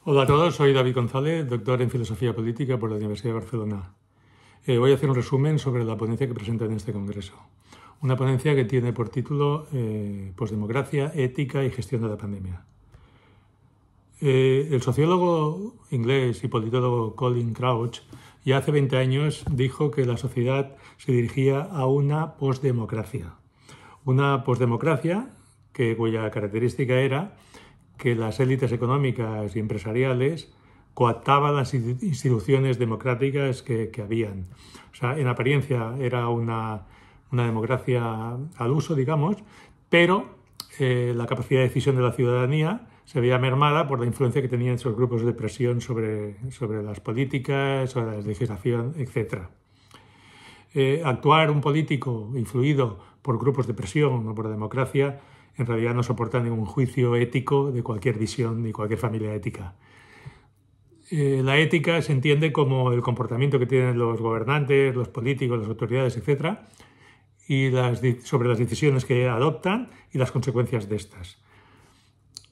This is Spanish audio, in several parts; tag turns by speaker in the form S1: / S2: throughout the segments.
S1: Hola a todos, soy David González, doctor en Filosofía Política por la Universidad de Barcelona. Voy a hacer un resumen sobre la ponencia que presento en este congreso. Una ponencia que tiene por título Postdemocracia, ética y gestión de la pandemia. El sociólogo inglés y politólogo Colin Crouch ya hace 20 años dijo que la sociedad se dirigía a una postdemocracia. Una postdemocracia cuya característica era que las élites económicas y empresariales coaptaban las instituciones democráticas que habían. O sea, en apariencia era una democracia al uso, digamos, pero la capacidad de decisión de la ciudadanía se veía mermada por la influencia que tenían esos grupos de presión sobre las políticas, sobre la legislación, etc. Actuar un político influido por grupos de presión o por la democracia en realidad no soporta ningún juicio ético de cualquier visión ni cualquier familia ética. La ética se entiende como el comportamiento que tienen los gobernantes, los políticos, las autoridades, etc., y sobre las decisiones que adoptan y las consecuencias de estas.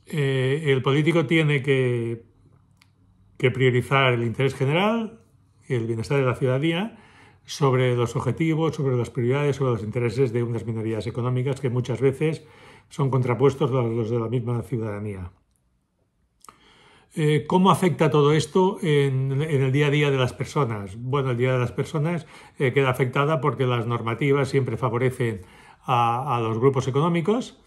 S1: El político tiene que priorizar el interés general y el bienestar de la ciudadanía sobre los objetivos, sobre las prioridades, sobre los intereses de unas minorías económicas que muchas veces son contrapuestos a los de la misma ciudadanía. ¿Cómo afecta todo esto en el día a día de las personas? Bueno, el día de las personas queda afectada porque las normativas siempre favorecen a los grupos económicos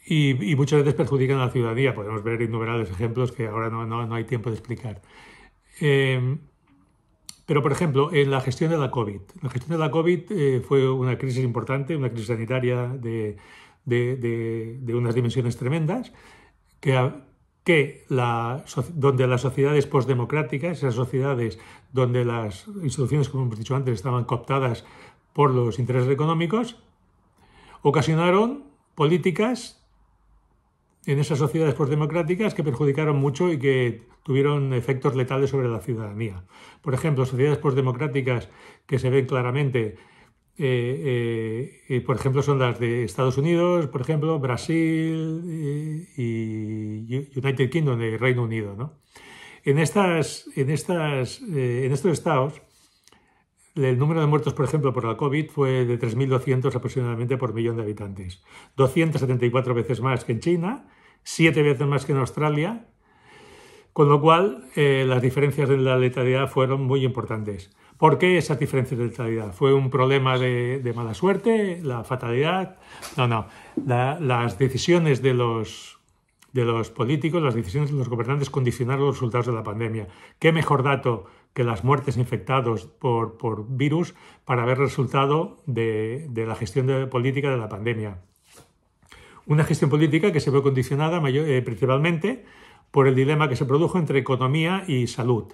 S1: y muchas veces perjudican a la ciudadanía. Podemos ver innumerables ejemplos que ahora no hay tiempo de explicar. Pero, por ejemplo, en la gestión de la COVID. La gestión de la COVID fue una crisis importante, una crisis sanitaria de unas dimensiones tremendas, donde las sociedades postdemocráticas, esas sociedades donde las instituciones, como hemos dicho antes, estaban cooptadas por los intereses económicos, ocasionaron políticas en esas sociedades postdemocráticas que perjudicaron mucho y que tuvieron efectos letales sobre la ciudadanía. Por ejemplo, sociedades postdemocráticas que se ven claramente, por ejemplo, son las de Estados Unidos, por ejemplo, Brasil y United Kingdom, de Reino Unido, ¿no? En estos estados, el número de muertos, por ejemplo, por la COVID fue de 3.200 aproximadamente por millón de habitantes. 274 veces más que en China, 7 veces más que en Australia, con lo cual las diferencias en la letalidad fueron muy importantes. ¿Por qué esas diferencias de letalidad? ¿Fue un problema de mala suerte? ¿La fatalidad? No. Las decisiones de los políticos, las decisiones de los gobernantes condicionaron los resultados de la pandemia. ¿Qué mejor dato que las muertes infectados por virus para ver el resultado de la gestión política de la pandemia? Una gestión política que se ve condicionada principalmente por el dilema que se produjo entre economía y salud.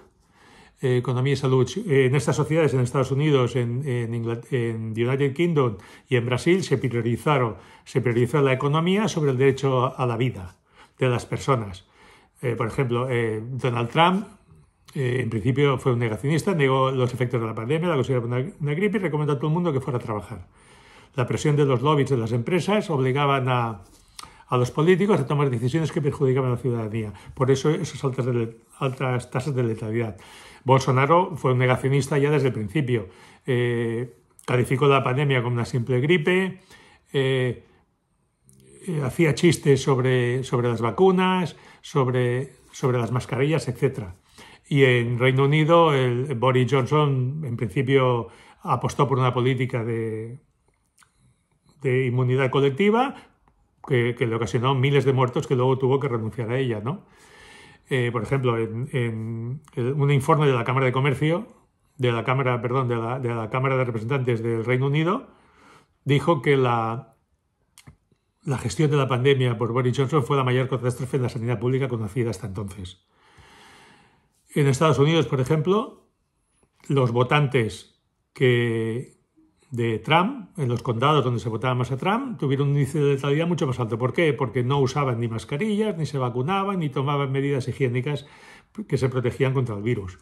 S1: Economía y salud. En estas sociedades, en Estados Unidos, en United Kingdom y en Brasil, se priorizó la economía sobre el derecho a la vida de las personas. Por ejemplo, Donald Trump, en principio fue un negacionista, negó los efectos de la pandemia, la consideraba una gripe y recomendó a todo el mundo que fuera a trabajar. La presión de los lobbies de las empresas obligaban a los políticos a tomar decisiones que perjudicaban a la ciudadanía. Por eso esas altas tasas de letalidad. Bolsonaro fue un negacionista ya desde el principio. Calificó la pandemia como una simple gripe, hacía chistes sobre las vacunas, sobre las mascarillas, etc. Y en Reino Unido, Boris Johnson, en principio, apostó por una política de inmunidad colectiva que le ocasionó miles de muertos que luego tuvo que renunciar a ella, ¿no? Por ejemplo, en un informe de la Cámara de Comercio, de la Cámara de Representantes del Reino Unido, dijo que la gestión de la pandemia por Boris Johnson fue la mayor catástrofe en la sanidad pública conocida hasta entonces. En Estados Unidos, por ejemplo, los votantes de Trump, en los condados donde se votaba más a Trump, tuvieron un índice de letalidad mucho más alto. ¿Por qué? Porque no usaban ni mascarillas, ni se vacunaban, ni tomaban medidas higiénicas que se protegían contra el virus.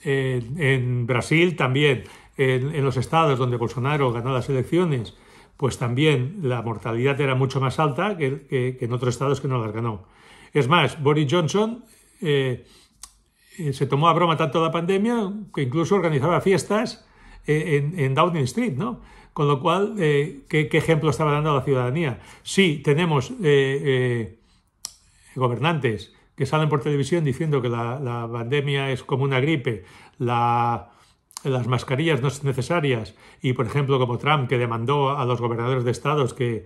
S1: En Brasil también, en los estados donde Bolsonaro ganó las elecciones, pues también la mortalidad era mucho más alta que en otros estados que no las ganó. Es más, Boris Johnson se tomó a broma tanto la pandemia que incluso organizaba fiestas en Downing Street, ¿no? Con lo cual, ¿qué ejemplo estaba dando a la ciudadanía? Sí, tenemos gobernantes que salen por televisión diciendo que la pandemia es como una gripe, las mascarillas no son necesarias y, por ejemplo, como Trump, que demandó a los gobernadores de estados que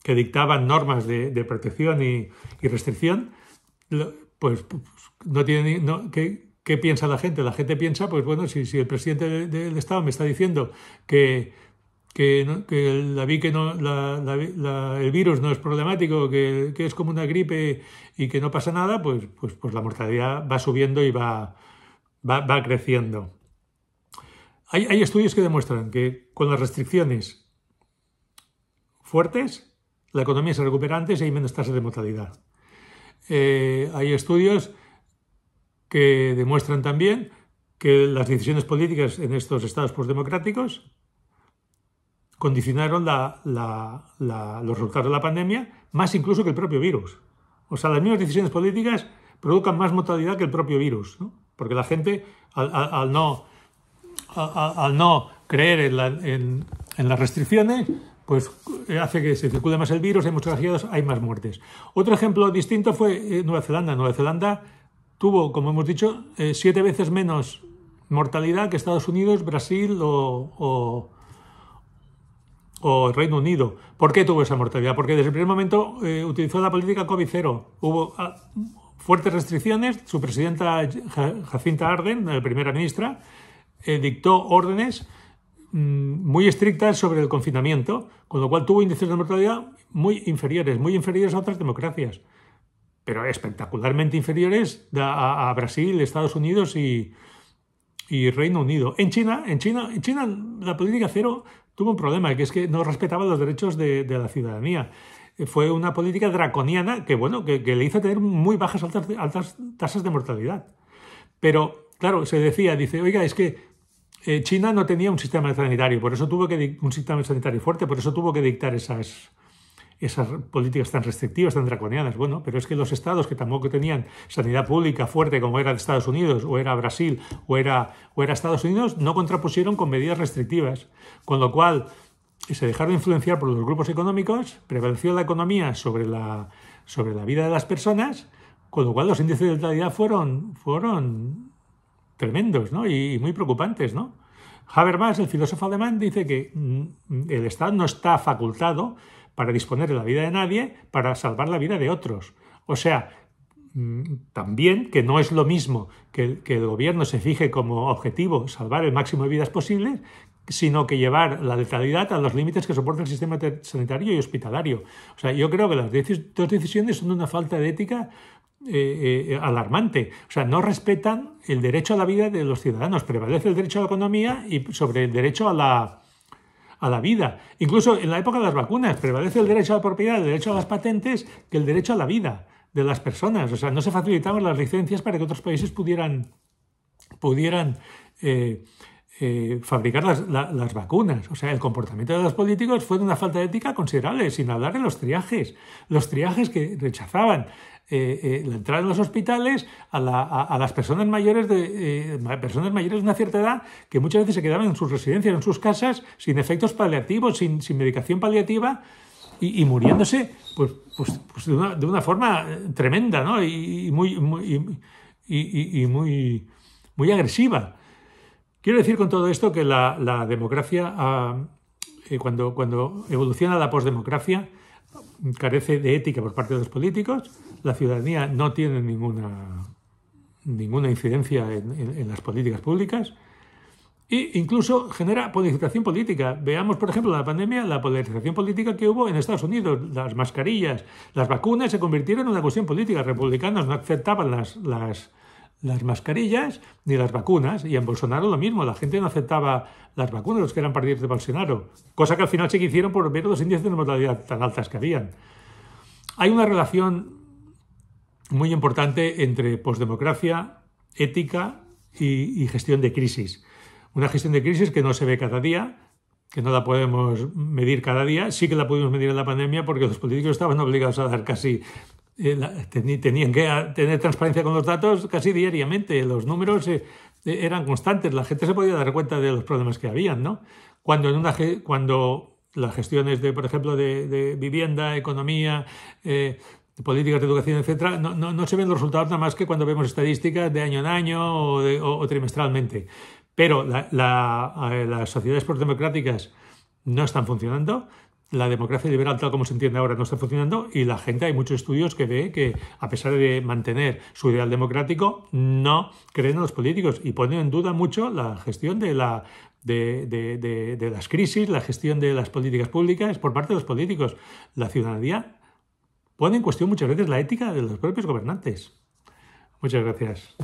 S1: dictaban normas de protección y restricción, pues no tiene... ¿Qué piensa la gente? La gente piensa, pues bueno, si el presidente del Estado me está diciendo que el virus no es problemático, que es como una gripe y que no pasa nada, pues la mortalidad va subiendo y va creciendo. Hay estudios que demuestran que con las restricciones fuertes, la economía se recupera antes y hay menos tasas de mortalidad. Hay estudios que demuestran también que las decisiones políticas en estos estados postdemocráticos condicionaron los resultados de la pandemia más incluso que el propio virus. O sea, las mismas decisiones políticas provocan más mortalidad que el propio virus, ¿no? Porque la gente, al no creer en las restricciones, pues hace que se circule más el virus, hay muchos contagiados, hay más muertes. Otro ejemplo distinto fue Nueva Zelanda. Nueva Zelanda tuvo, como hemos dicho, 7 veces menos mortalidad que Estados Unidos, Brasil o Reino Unido. ¿Por qué tuvo esa mortalidad? Porque desde el primer momento utilizó la política COVID-0. Hubo fuertes restricciones. Su presidenta Jacinta Ardern, la primera ministra, dictó órdenes muy estrictas sobre el confinamiento, con lo cual tuvo índices de mortalidad muy inferiores a otras democracias, pero espectacularmente inferiores a Brasil, Estados Unidos y Reino Unido. En China la política cero tuvo un problema, que es que no respetaba los derechos de la ciudadanía. Fue una política draconiana que le hizo tener muy bajas altas tasas de mortalidad. Pero, claro, dice, oiga, es que China no tenía un sistema sanitario, un sistema sanitario fuerte, por eso tuvo que dictar esas políticas tan restrictivas, tan draconianas. Bueno, pero es que los estados que tampoco tenían sanidad pública fuerte, como era Estados Unidos, o era Brasil, o era Estados Unidos, no contrapusieron con medidas restrictivas. Con lo cual, se dejaron influenciar por los grupos económicos, prevaleció la economía sobre la vida de las personas, con lo cual los índices de letalidad fueron tremendos, ¿no? Y muy preocupantes, ¿no? Habermas, el filósofo alemán, dice que el Estado no está facultado para disponer de la vida de nadie para salvar la vida de otros. O sea, también que no es lo mismo que el gobierno se fije como objetivo salvar el máximo de vidas posibles, sino que llevar la letalidad a los límites que soporta el sistema sanitario y hospitalario. O sea, yo creo que las dos decisiones son una falta de ética alarmante. O sea, no respetan el derecho a la vida de los ciudadanos. Prevalece el derecho a la economía y sobre el derecho a la vida. Incluso en la época de las vacunas prevalece el derecho a la propiedad, el derecho a las patentes, que el derecho a la vida de las personas. O sea, no se facilitaban las licencias para que otros países pudieran fabricar las vacunas. O sea, el comportamiento de los políticos fue de una falta de ética considerable, sin hablar de los triajes que rechazaban la entrada en los hospitales a las personas mayores de una cierta edad, que muchas veces se quedaban en sus residencias, en sus casas, sin efectos paliativos, sin medicación paliativa y muriéndose pues de una forma tremenda, ¿no? y muy agresiva. Quiero decir con todo esto que la democracia, cuando evoluciona la posdemocracia, carece de ética por parte de los políticos. La ciudadanía no tiene ninguna incidencia en las políticas públicas e incluso genera polarización política. Veamos, por ejemplo, la pandemia, la polarización política que hubo en Estados Unidos. Las mascarillas, las vacunas se convirtieron en una cuestión política. Republicanos no aceptaban las mascarillas ni las vacunas, y en Bolsonaro lo mismo, la gente no aceptaba las vacunas, los que eran partidarios de Bolsonaro, cosa que al final sí que hicieron por ver los índices de mortalidad tan altas que habían. Hay una relación muy importante entre posdemocracia, ética y gestión de crisis. Una gestión de crisis que no se ve cada día, que no la podemos medir cada día. Sí que la pudimos medir en la pandemia porque los políticos estaban obligados a dar casi tenían que tener transparencia con los datos casi diariamente. Los números eran constantes. La gente se podía dar cuenta de los problemas que habían, ¿no? Cuando las gestiones por ejemplo, de vivienda, economía, políticas de educación, etcétera, no se ven los resultados nada más que cuando vemos estadísticas de año en año o trimestralmente. Pero las sociedades postdemocráticas no están funcionando. La democracia liberal, tal como se entiende ahora, no está funcionando, y la gente, hay muchos estudios que ve que, a pesar de mantener su ideal democrático, no creen en los políticos y ponen en duda mucho la gestión de las crisis, la gestión de las políticas públicas por parte de los políticos. La ciudadanía pone en cuestión muchas veces la ética de los propios gobernantes. Muchas gracias.